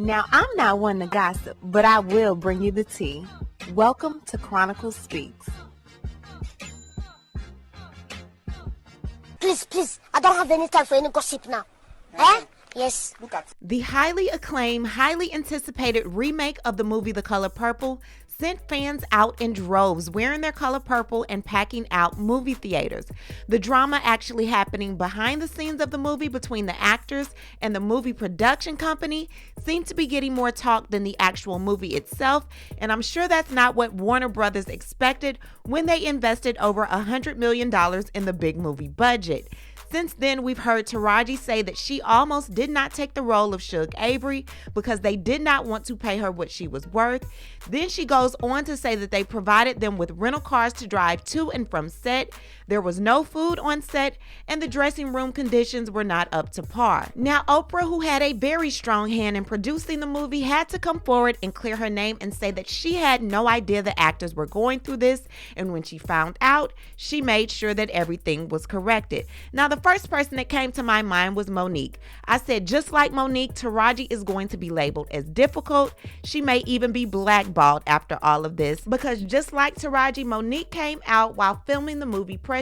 Now, I'm not one to gossip, but I will bring you the tea. Welcome to Chronicle Speaks. Please, I don't have any time for any gossip now. Eh? Yes. The highly acclaimed, highly anticipated remake of the movie The Color Purple sent fans out in droves wearing their color purple and packing out movie theaters. The drama actually happening behind the scenes of the movie between the actors and the movie production company seemed to be getting more talk than the actual movie itself, and I'm sure that's not what Warner Brothers expected when they invested over $100 million in the big movie budget. Since then, we've heard Taraji say that she almost did not take the role of Suge Avery because they did not want to pay her what she was worth. Then she goes on to say that they provided them with rental cars to drive to and from set. There was no food on set, and the dressing room conditions were not up to par. Now, Oprah, who had a very strong hand in producing the movie, had to come forward and clear her name and say that she had no idea the actors were going through this, and when she found out, she made sure that everything was corrected. Now, the first person that came to my mind was Monique. I said, just like Monique, Taraji is going to be labeled as difficult. She may even be blackballed after all of this, because just like Taraji, Monique came out while filming the movie Precious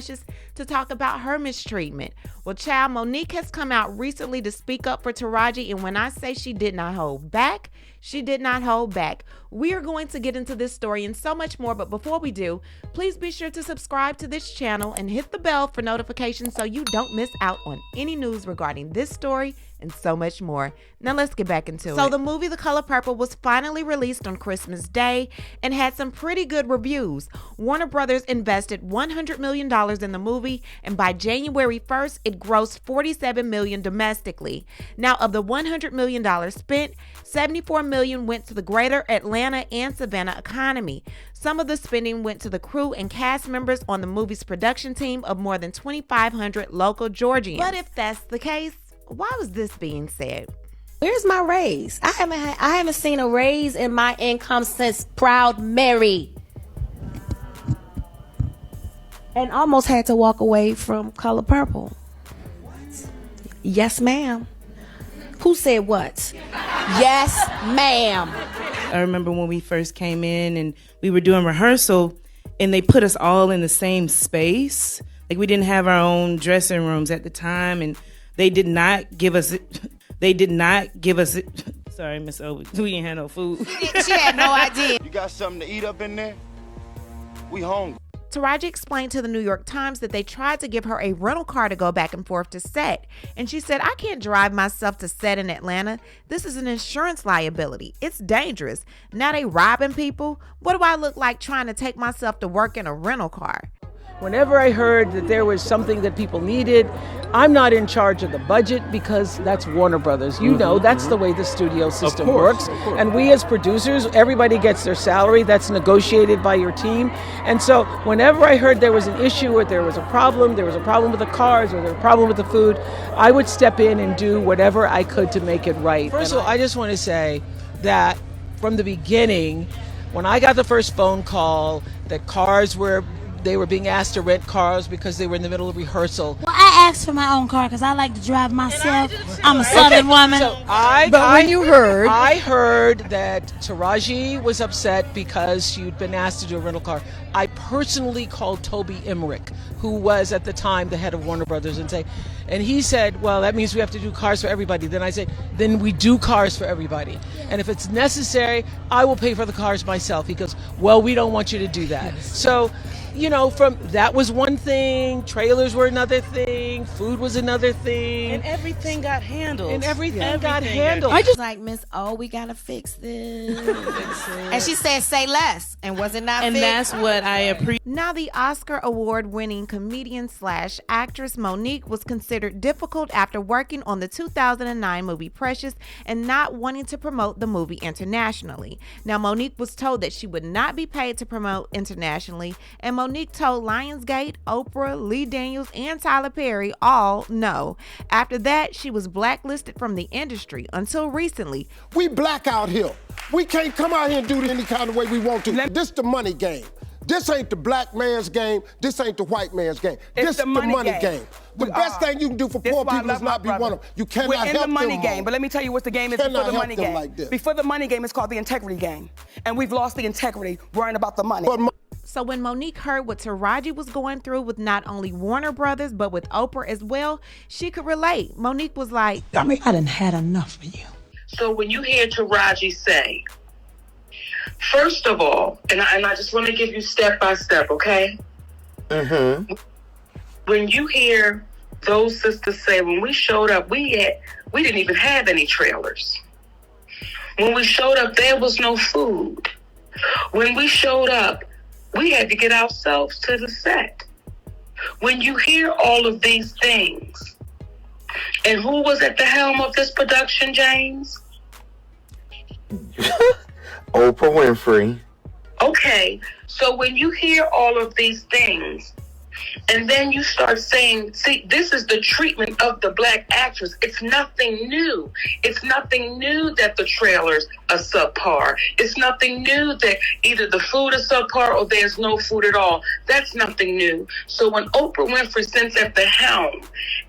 to talk about her mistreatment. Well, child, Monique has come out recently to speak up for Taraji, and when I say she did not hold back, she did not hold back. We are going to get into this story and so much more, but before we do, please be sure to subscribe to this channel and hit the bell for notifications so you don't miss out on any news regarding this story and so much more. Now let's get back into it. So the movie The Color Purple was finally released on Christmas Day and had some pretty good reviews. Warner Brothers invested $100 million in the movie, and by January 1st, it grossed $47 million domestically. Now, of the $100 million spent, $74 million went to the greater Atlanta and Savannah economy. Some of the spending went to the crew and cast members on the movie's production team of more than 2,500 local Georgians. But if that's the case, why was this being said? Where's my raise? I haven't seen a raise in my income since Proud Mary. And almost had to walk away from Color Purple. Yes, ma'am. Who said what? Yes, ma'am. I remember when we first came in and we were doing rehearsal and they put us all in the same space. Like, we didn't have our own dressing rooms at the time, and they did not give us it. Sorry, Miss O, we ain't had no food. She had no idea. You got something to eat up in there? We hungry. Taraji explained to the New York Times that they tried to give her a rental car to go back and forth to set. And she said, I can't drive myself to set in Atlanta. This is an insurance liability. It's dangerous. Now they robbing people. What do I look like trying to take myself to work in a rental car? Whenever I heard that there was something that people needed, I'm not in charge of the budget because that's Warner Brothers. You know, that's the way the studio system works. And we as producers, everybody gets their salary. That's negotiated by your team. And so whenever I heard there was an issue or there was a problem with the cars or there was a problem with the food, I would step in and do whatever I could to make it right. First of all, I just want to say that from the beginning, when I got the first phone call that they were being asked to rent cars because they were in the middle of rehearsal. Well, I asked for my own car because I like to drive myself. I'm a Southern woman. So I heard that Taraji was upset because she'd been asked to do a rental car. I personally called Toby Emmerich, who was at the time the head of Warner Brothers, and he said, well, that means we have to do cars for everybody. Then I said, then we do cars for everybody. And if it's necessary, I will pay for the cars myself. He goes, well, we don't want you to do that. So, you know, that was one thing, trailers were another thing, food was another thing. And everything got handled. I just like, Miss O, we gotta fix this. And she said, say less. And was it not And fixed? that's what I appreciate. Now, the Oscar award-winning comedian/actress Monique was considered difficult after working on the 2009 movie Precious and not wanting to promote the movie internationally. Now, Monique was told that she would not be paid to promote internationally, and Monique told Lionsgate, Oprah, Lee Daniels, and Tyler Perry all no. After that, she was blacklisted from the industry until recently. We black out here. We can't come out here and do it any kind of way we want to. This the money game. This ain't the black man's game. This ain't the white man's game. This is the money game. The best thing you can do for poor people is not be one of them. You cannot help them. We're in the money game, but let me tell you what the game is before the money game. Like this. Before the money game, it's called the integrity game. And we've lost the integrity worrying about the money. So when Monique heard what Taraji was going through with not only Warner Brothers, but with Oprah as well, she could relate. Monique was like, I done had enough of you. So when you hear Taraji say, first of all, and I just want to give you step by step, okay? Mm-hmm. When you hear those sisters say, when we showed up, we didn't even have any trailers. When we showed up, there was no food. When we showed up, we had to get ourselves to the set. When you hear all of these things, and who was at the helm of this production, James? Oprah Winfrey. Okay, so when you hear all of these things, and then you start saying, see, this is the treatment of the black actress. It's nothing new. It's nothing new that the trailers are subpar. It's nothing new that either the food is subpar or there's no food at all. That's nothing new. So when Oprah Winfrey sits at the helm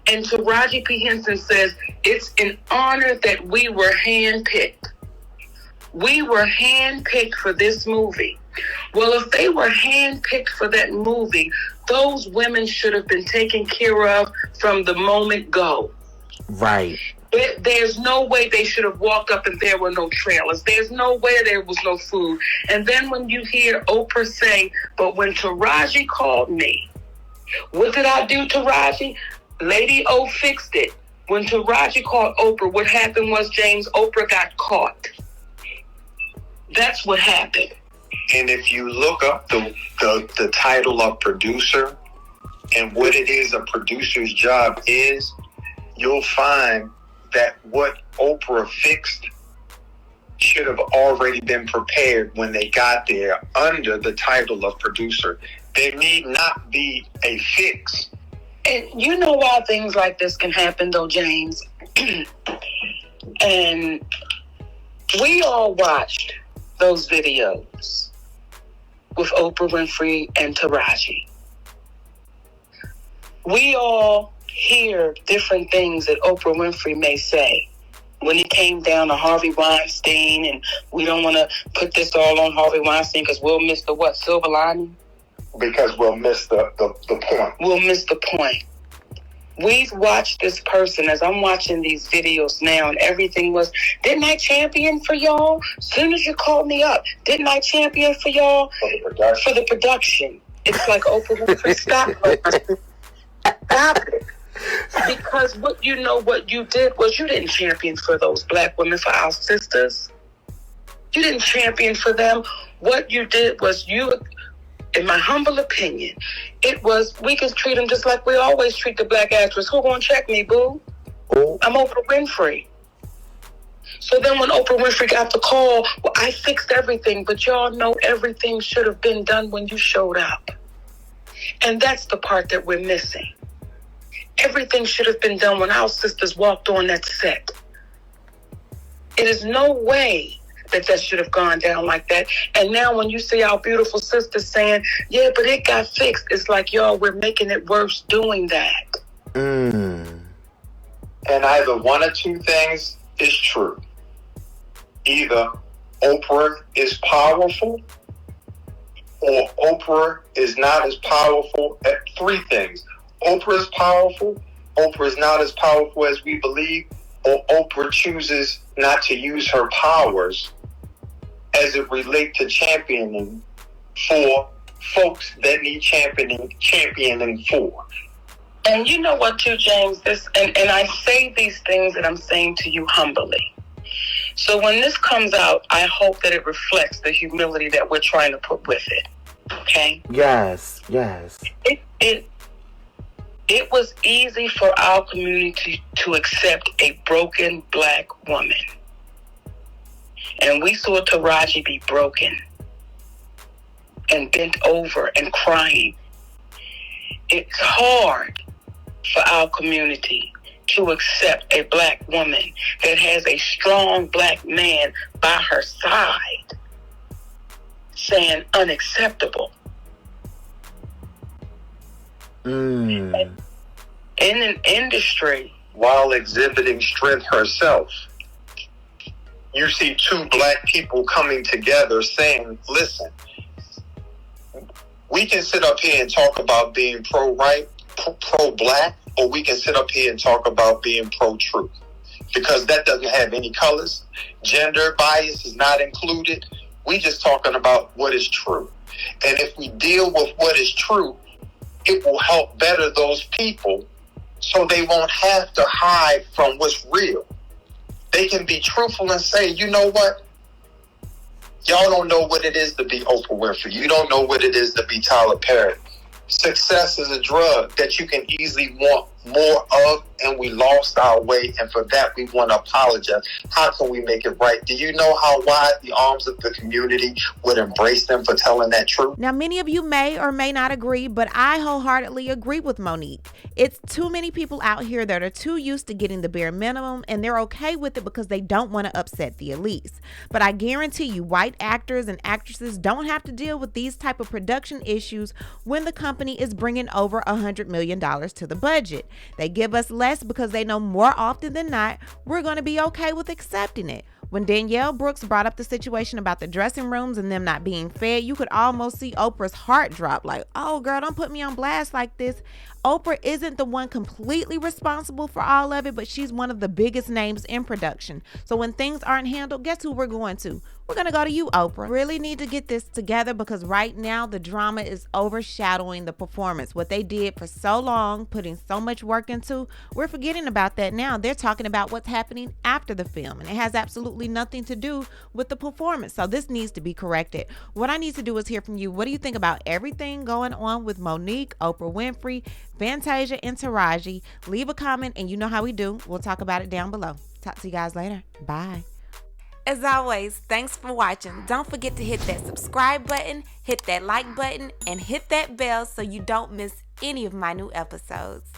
and Taraji P. Henson says, it's an honor that we were handpicked. We were handpicked for this movie. Well, if they were handpicked for that movie, those women should have been taken care of from the moment go. Right. There's no way they should have walked up and there were no trailers. There's no way there was no food. And then when you hear Oprah say, but when Taraji called me, what did I do, Taraji? Lady O fixed it. When Taraji called Oprah, what happened was, James, Oprah got caught. That's what happened. And if you look up the title of producer and what it is a producer's job is, you'll find that what Oprah fixed should have already been prepared when they got there under the title of producer. There need not be a fix. And you know why things like this can happen, though, James? And we all watched those videos with Oprah Winfrey and Taraji. We all hear different things that Oprah Winfrey may say when it came down to Harvey Weinstein, and we don't want to put this all on Harvey Weinstein because we'll miss the what, silver lining? Because we'll miss the point. We'll miss the point. We've watched this person, as I'm watching these videos now, and everything was, didn't I champion for y'all? As soon as you called me up, didn't I champion for y'all? For the production. It's like, Oprah Winfrey, stop. Stop it. Because what you did was you didn't champion for those black women, for our sisters. You didn't champion for them. What you did was in my humble opinion, it was, we can treat them just like we always treat the black actress. Who gonna check me, boo? Oh. I'm Oprah Winfrey. So then when Oprah Winfrey got the call, well, I fixed everything, but y'all know everything should have been done when you showed up. And that's the part that we're missing. Everything should have been done when our sisters walked on that set. It is no way that should have gone down like that. And now when you see our beautiful sisters saying, yeah, but it got fixed, it's like, y'all, we're making it worse doing that. And either one or two things is true. Either Oprah is powerful, or Oprah is not as powerful at three things. Oprah is powerful, Oprah is not as powerful as we believe, or Oprah chooses not to use her powers as it relates to championing for folks that need championing for. And you know what, too, James? And I say these things that I'm saying to you humbly. So when this comes out, I hope that it reflects the humility that we're trying to put with it. Okay? Yes. It was easy for our community to accept a broken black woman. And we saw Taraji be broken and bent over and crying. It's hard for our community to accept a black woman that has a strong black man by her side saying unacceptable. In an industry, while exhibiting strength herself. You see two black people coming together saying, listen, we can sit up here and talk about being pro-right, pro-black, or we can sit up here and talk about being pro-truth. Because that doesn't have any colors. Gender bias is not included. We just talking about what is true. And if we deal with what is true, it will help better those people so they won't have to hide from what's real. They can be truthful and say, you know what? Y'all don't know what it is to be Oprah Winfrey. You don't know what it is to be Tyler Perry. Success is a drug that you can easily want more of, and we lost our way, and for that we want to apologize. How can we make it right? Do you know how wide the arms of the community would embrace them for telling that truth? Now, many of you may or may not agree, but I wholeheartedly agree with Monique. It's too many people out here that are too used to getting the bare minimum, and they're okay with it because they don't want to upset the elites. But I guarantee you, white actors and actresses don't have to deal with these type of production issues when the company is bringing over $100 million to the budget. They give us less because they know more often than not we're going to be okay with accepting it. When Danielle Brooks brought up the situation about the dressing rooms and them not being fed, you could almost see Oprah's heart drop, like, oh girl, don't put me on blast like this. Oprah isn't the one completely responsible for all of it, but she's one of the biggest names in production. So when things aren't handled, guess who we're going to? We're going to go to you, Oprah. Really need to get this together because right now the drama is overshadowing the performance. What they did for so long, putting so much work into, we're forgetting about that now. They're talking about what's happening after the film, and it has absolutely nothing to do with the performance. So this needs to be corrected. What I need to do is hear from you. What do you think about everything going on with Monique, Oprah Winfrey, Fantasia, and Taraji? Leave a comment, and you know how we do. We'll talk about it down below. Talk to you guys later. Bye. As always, thanks for watching. Don't forget to hit that subscribe button, hit that like button, and hit that bell so you don't miss any of my new episodes.